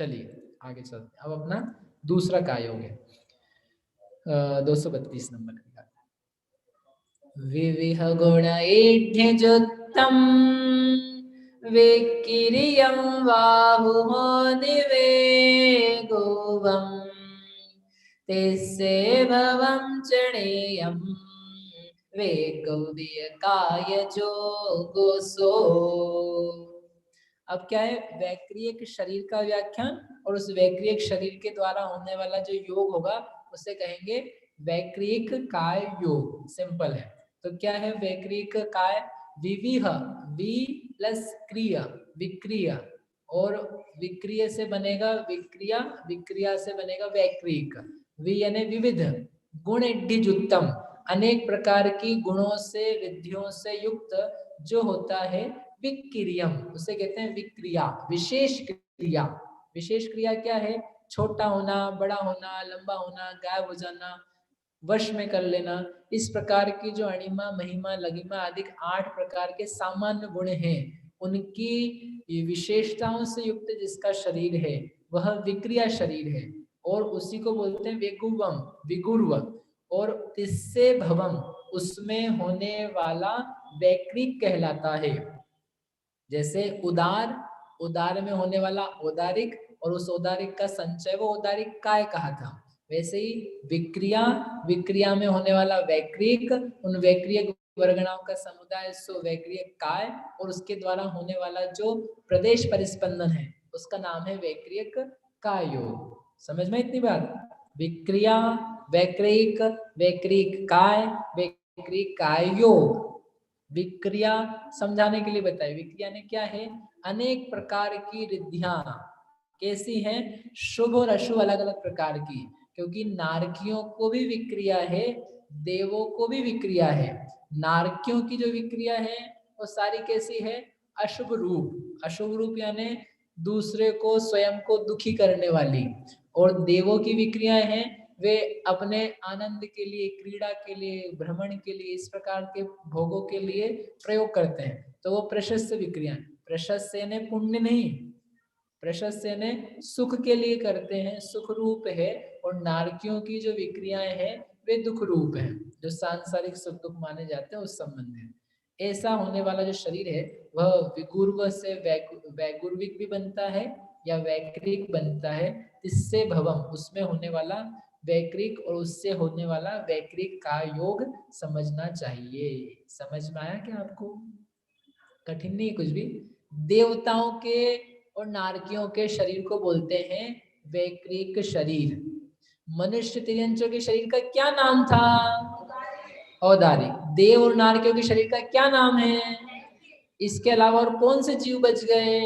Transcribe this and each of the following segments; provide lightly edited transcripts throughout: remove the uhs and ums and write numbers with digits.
चलिए आगे चलते हैं। अब अपना दूसरा काय योग है 232 नंबर का। विविह गुण ईढ्यजुत्तम विक्रियं बाहुमोदिवे गोवं तेस्से भवं चणेयं वे गौदीयकाय जो गोसो। अब क्या है, वैक्रियक शरीर का व्याख्यान और उस वैक्रियक शरीर के द्वारा होने वाला जो योग होगा उसे कहेंगे वैक्रियक काय योग। सिंपल है। तो क्या है वैक्रियक काय? विविह, वि प्लस क्रिया, विक्रिया, और विक्रिय से बनेगा विक्रिया, विक्रिया से बनेगा वैक्रियक। वि यानी विविध, गुण इड्ढिजुत्तम, अनेक प्रकार की गुणों से रिद्धियों से युक्त जो होता है विक्रियम, उसे कहते हैं विक्रिया, विशेष क्रिया। विशेष क्रिया क्या है? छोटा होना, बड़ा होना, लंबा होना, गायब हो जाना, वश में कर लेना। इस प्रकार की जो अणिमा, महिमा, लघिमा आदि 8 प्रकार के सामान्य गुण हैं, उनकी विशेषताओं से युक्त जिसका शरीर है वह विक्रिया शरीर है, और उसी को बोलते हैं वेगुवम, विगुर्व। और तिस्से भवम, उसमें होने वाला वैक्रिक कहलाता है। जैसे उदार, उदार में होने वाला औदारिक, और उस औदारिक का संचय वो औदारिक काय कहा था। वैसे ही विक्रिया, विक्रिया में होने वाला वैक्रिक, उन वैक्रियक वर्गणाओं का समुदाय सो वैक्रियक काय, और उसके द्वारा होने वाला जो प्रदेश परिस्पंदन है उसका नाम है वैक्रियक काय योग। समझ में इतनी बात? विक्रिया, वैक्रिक, वैक्रिक काय, वैक्रिक काय योग। विक्रिया समझाने के लिए बताइए, विक्रिया ने क्या है? अनेक प्रकार की रिद्धियां। कैसी हैं? शुभ और अशुभ अलग अलग प्रकार की, क्योंकि नारकियों को भी विक्रिया है, देवों को भी विक्रिया है। नारकियों की जो विक्रिया है वो सारी कैसी है? अशुभ रूप, अशुभ रूप यानी दूसरे को, स्वयं को दुखी करने वाली। और देवों की विक्रियाएं हैं, वे अपने आनंद के लिए, क्रीड़ा के लिए, भ्रमण के लिए, इस प्रकार के भोगों के लिए प्रयोग करते हैं। तो वो प्रशस्त विक्रिया, प्रशस्त यानी पुण्य नहीं, प्रशस्त यानी सुख के लिए करते हैं, सुख रूप है। और नारकियों की जो विक्रियाएं हैं वे दुख रूप हैं, जो सांसारिक सुख दुख माने जाते हैं उस संबंध में। ऐसा होने वाला जो शरीर है वह विगुर्व से वैगुर्विक भी बनता है या वैक्रिक बनता है। इससे भवम, उसमें होने वाला वैक्रिक और उससे होने वाला वैक्रिक का योग समझना चाहिए। समझ में आया क्या आपको? कठिन नहीं कुछ भी। देवताओं के और नारकियों के शरीर को बोलते हैं वैक्रिक शरीर। मनुष्य तिर्यंचों के शरीर का क्या नाम था? औदारिक। देव और नारकियों के शरीर का क्या नाम है? इसके अलावा और कौन से जीव बच गए?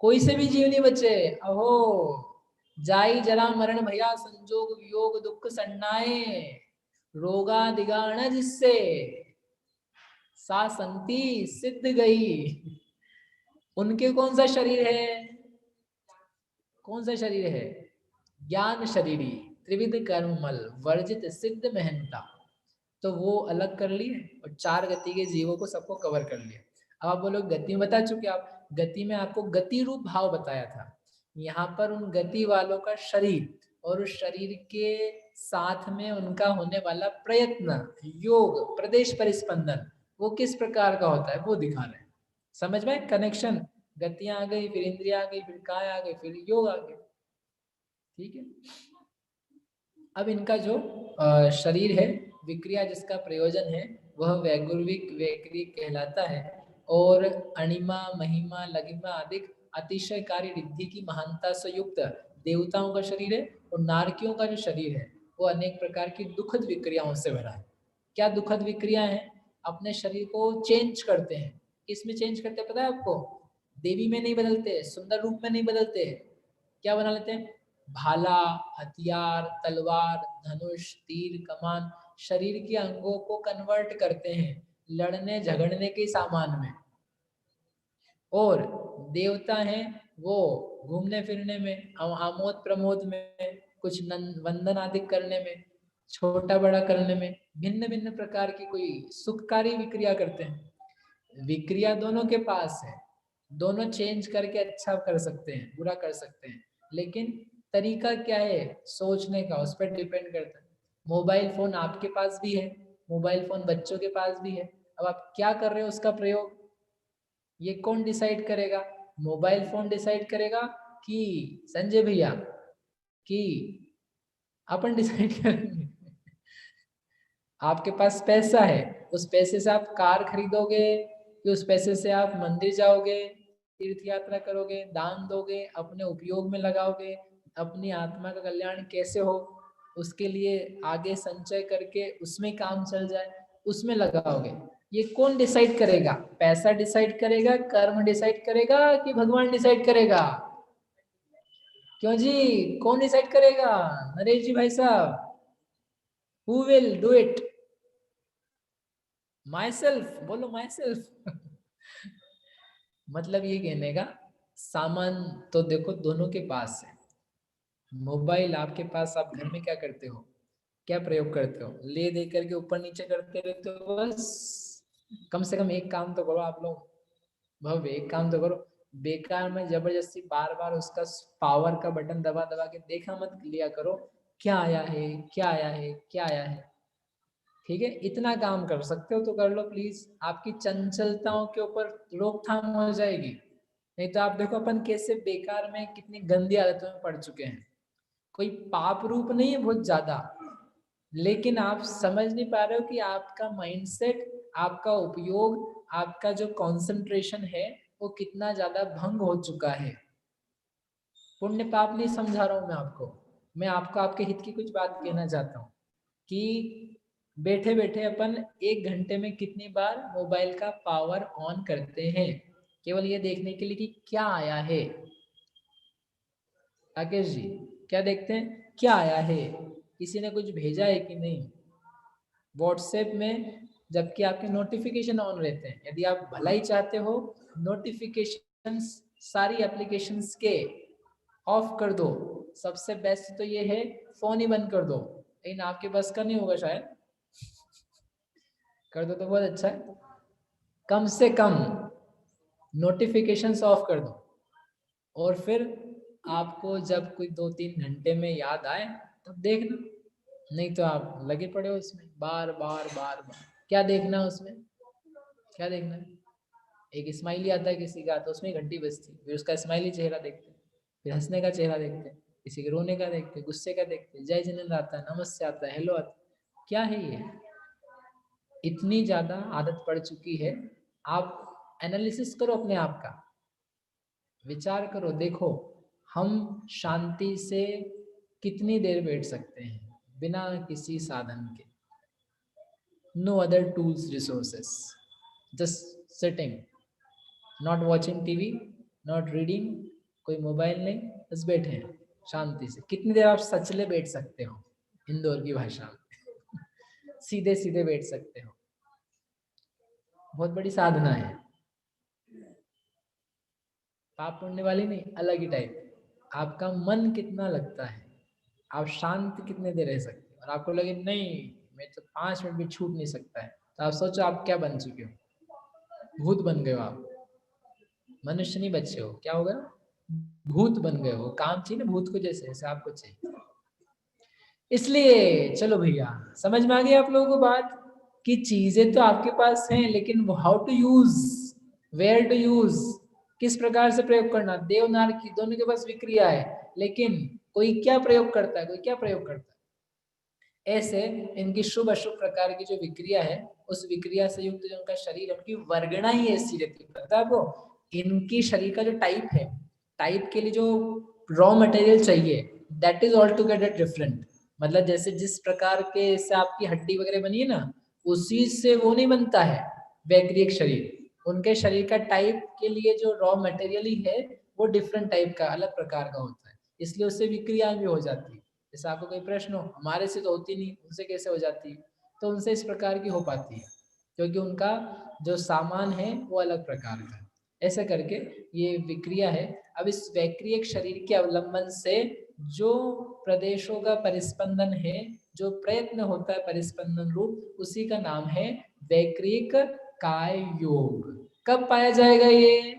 कोई से भी जीव नहीं बचे। अहो, जाई जरा मरण भया, संजोग वियोग दुख सन्नाए, रोगा दिगाण जिससे सा संति सिद्ध गई। उनके कौन सा शरीर है? कौन सा शरीर है? ज्ञान शरीरी, त्रिविध कर्ममल, वर्जित सिद्ध महंता। तो वो अलग कर लिए और 4 गति के जीवों को सबको कवर कर लिया। अब आप बोलो गति में बता चुके आप, गति में आपको गति रूप भाव बताया था। यहाँ पर उन गति वालों का शरीर और उस शरीर के साथ में उनका होने वाला प्रयत्न, योग, प्रदेश परिस्पंदन, वो किस प्रकार का होता है वो दिखा रहे हैं। समझ में कनेक्शन? गतियां आ गई, फिर इंद्रिया आ गई, फिर काय आ गई, फिर योग आ गए। ठीक है। अब इनका जो शरीर है, विक्रिया जिसका प्रयोजन है वह वैगुर्विक, वैक्रिक कहलाता है। और अणिमा, महिमा, लघिमा आदि अतिशयकारी रिद्धि की महानता से युक्त देवताओं का शरीर है। और नारकियों का जो शरीर है वो अनेक प्रकार की दुखद विक्रियाओं से भरा है। क्या दुखद विक्रिया है? अपने शरीर को चेंज करते हैं। किसमें चेंज करते हैं पता है आपको? देवी में नहीं बदलते, सुंदर रूप में नहीं बदलते। क्या बना लेते हैं? भाला, हथियार, तलवार, धनुष, तीर, कमान, शरीर के अंगों को कन्वर्ट करते हैं लड़ने झगड़ने के सामान में। और देवता हैं वो घूमने फिरने में, आमोद प्रमोद में, कुछ वंदन आदि करने में, छोटा बड़ा करने में, भिन्न भिन्न प्रकार की कोई सुखकारी विक्रिया करते हैं। विक्रिया दोनों के पास है, दोनों चेंज करके अच्छा कर सकते हैं, बुरा कर सकते हैं, लेकिन तरीका क्या है सोचने का, उस पर डिपेंड करता है। मोबाइल फोन आपके पास भी है, मोबाइल फोन बच्चों के पास भी है। अब आप क्या कर रहे हो उसका प्रयोग, ये कौन डिसाइड करेगा? मोबाइल फोन डिसाइड करेगा कि संजय भैया, कि अपन डिसाइड करेंगे? आपके पास पैसा है, उस पैसे से आप कार खरीदोगे कि उस पैसे से आप मंदिर जाओगे, तीर्थ यात्रा करोगे, दान दोगे, अपने उपयोग में लगाओगे, अपनी आत्मा का कल्याण कैसे हो उसके लिए आगे संचय करके उसमें काम चल जाए, उसमें लगाओगे। ये कौन डिसाइड करेगा? पैसा डिसाइड करेगा, कर्म डिसाइड करेगा कि भगवान डिसाइड करेगा? क्यों जी, कौन डिसाइड करेगा? नरेश जी भाई साहब, who will do it? My self, बोलो माई सेल्फ। मतलब ये कहने का सामान तो देखो दोनों के पास है। मोबाइल आपके पास, आप घर में क्या करते हो, क्या प्रयोग करते हो? ले दे करके ऊपर नीचे करते रहते हो बस। कम से कम एक काम तो करो आप लोग, भव्य एक काम तो करो। बेकार में जबरदस्ती बार बार उसका पावर का बटन दबा दबा के देखा मत लिया करो, क्या आया है, क्या आया है, क्या आया है। ठीक है, इतना काम कर सकते हो तो कर लो प्लीज, आपकी चंचलताओं के ऊपर रोकथाम हो जाएगी। नहीं तो आप देखो अपन कैसे बेकार में कितनी गंदी आदतों में पड़ चुके हैं। कोई पाप रूप नहीं है बहुत ज्यादा, लेकिन आप समझ नहीं पा रहे हो कि आपका माइंडसेट, आपका उपयोग, आपका जो कंसंट्रेशन है वो कितना ज्यादा भंग हो चुका है। पुण्य पाप नहीं समझा रहा हूं मैं आपको, मैं आपको आपके हित की कुछ बात कहना चाहता हूँ कि बैठे बैठे अपन 1 घंटे में कितनी बार मोबाइल का पावर ऑन करते हैं, केवल ये देखने के लिए कि क्या आया है। राकेश जी, क्या देखते हैं? क्या आया है, किसी ने कुछ भेजा है कि नहीं व्हाट्सएप में, जबकि आपके नोटिफिकेशन ऑन रहते हैं। यदि आप भलाई चाहते हो, नोटिफिकेशंस सारी एप्लीकेशंस के ऑफ कर दो। सबसे बेस्ट तो ये है फोन ही बंद कर दो, लेकिन आपके बस का नहीं होगा शायद, कर दो तो बहुत अच्छा है। कम से कम नोटिफिकेशंस ऑफ कर दो, और फिर आपको जब कोई 2-3 घंटे में याद आए तब देखना, नहीं तो आप लगे पड़े हो इसमें बार बार बार बार। क्या देखना है उसमें, क्या देखना है? एक स्माइली आता है किसी का, तो उसमें घंटी बजती, फिर उसका स्माइली चेहरा देखते हैं, फिर हंसने का चेहरा देखते हैं, किसी के रोने का देखते हैं, गुस्से का देखते हैं, जय जिनेंद्र आता है, नमस्ते आता है, हेलो आता है। क्या है ये? इतनी ज्यादा आदत पड़ चुकी है। आप एनालिसिस करो अपने आप का, विचार करो, देखो हम शांति से कितनी देर बैठ सकते हैं बिना किसी साधन के। No other tools resources, just sitting, not watching TV, not reading, कोई मोबाइल नहीं, बस बैठे हैं शांति से। कितनी देर आप सचले बैठ सकते हो, इंदौर की भाषा में सीधे सीधे बैठ सकते हो, बहुत बड़ी साधना है। पाप पुण्य वाली नहीं, अलग ही टाइप। आपका मन कितना लगता है, आप शांत कितने देर रह सकते हो, और आपको लगे नहीं मैं तो 5 मिनट भी छूट नहीं सकता है, तो आप सोचो आप क्या बन चुके हो, भूत बन गए हो आप। मनुष्य नहीं बचे हो, क्या होगा? भूत बन गए हो। काम चाहिए ना भूत को, जैसे जैसे आपको चाहिए। इसलिए चलो भैया, समझ में आ गई आप लोगों को बात, कि चीजें तो आपके पास हैं, लेकिन how to use, where to use, किस प्रकार से प्रयोग करना। देव नारकी दोनों के पास विक्रिया है, लेकिन कोई क्या प्रयोग करता है, कोई क्या प्रयोग करता है। ऐसे इनकी शुभ अशुभ प्रकार की जो विक्रिया है, उस विक्रिया से युक्त जो उनका शरीर, उनकी वर्गणा ही ऐसी रहती है। पता है आपको, इनकी शरीर का जो टाइप है, टाइप के लिए जो रॉ मटेरियल चाहिए, that is all together different. मतलब जैसे जिस प्रकार के से आपकी हड्डी वगैरह बनी है ना, उसी से वो नहीं बनता है वैक्रियक शरीर। उनके शरीर का टाइप के लिए जो रॉ मटेरियल ही है, वो डिफरेंट टाइप का, अलग प्रकार का होता है, इसलिए उससे विक्रिया भी हो जाती है। जैसे आपको कोई प्रश्न हो, हमारे से तो होती नहीं, उनसे कैसे हो जाती है? तो उनसे इस प्रकार की हो पाती है, क्योंकि उनका जो सामान है वो अलग प्रकार का है। ऐसे करके ये विक्रिया है। अब इस वैक्रियक शरीर के अवलंबन से जो प्रदेशों का परिस्पंदन है, जो प्रयत्न होता है परिस्पंदन रूप, उसी का नाम है वैक्रियक काय योग। कब पाया जाएगा ये?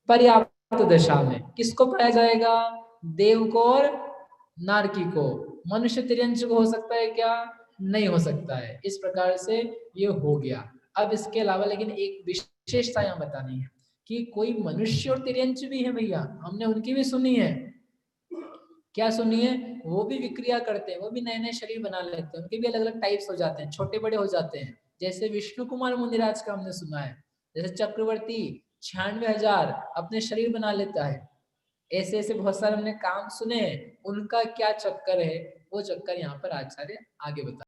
पर्याप्त दशा में किसको पाया जाएगा? देव को और नारकी को। मनुष्य तिर्यंश को हो सकता है क्या? नहीं हो सकता है। इस प्रकार से ये हो गया। अब इसके अलावा लेकिन एक विशेषता यहाँ बतानी है कि कोई मनुष्य और तिर्यंश भी है भैया, हमने उनकी भी सुनी है। क्या सुनी है? वो भी विक्रिया करते हैं, वो भी नए नए शरीर बना लेते हैं, उनके भी अलग अलग टाइप्स हो जाते हैं, छोटे बड़े हो जाते हैं। जैसे विष्णु कुमार मुनिराज का हमने सुना है, जैसे चक्रवर्ती 96,000 अपने शरीर बना लेता है। ऐसे ऐसे बहुत सारे हमने काम सुने हैं। उनका क्या चक्कर है, वो चक्कर यहाँ पर आचार्य आगे बता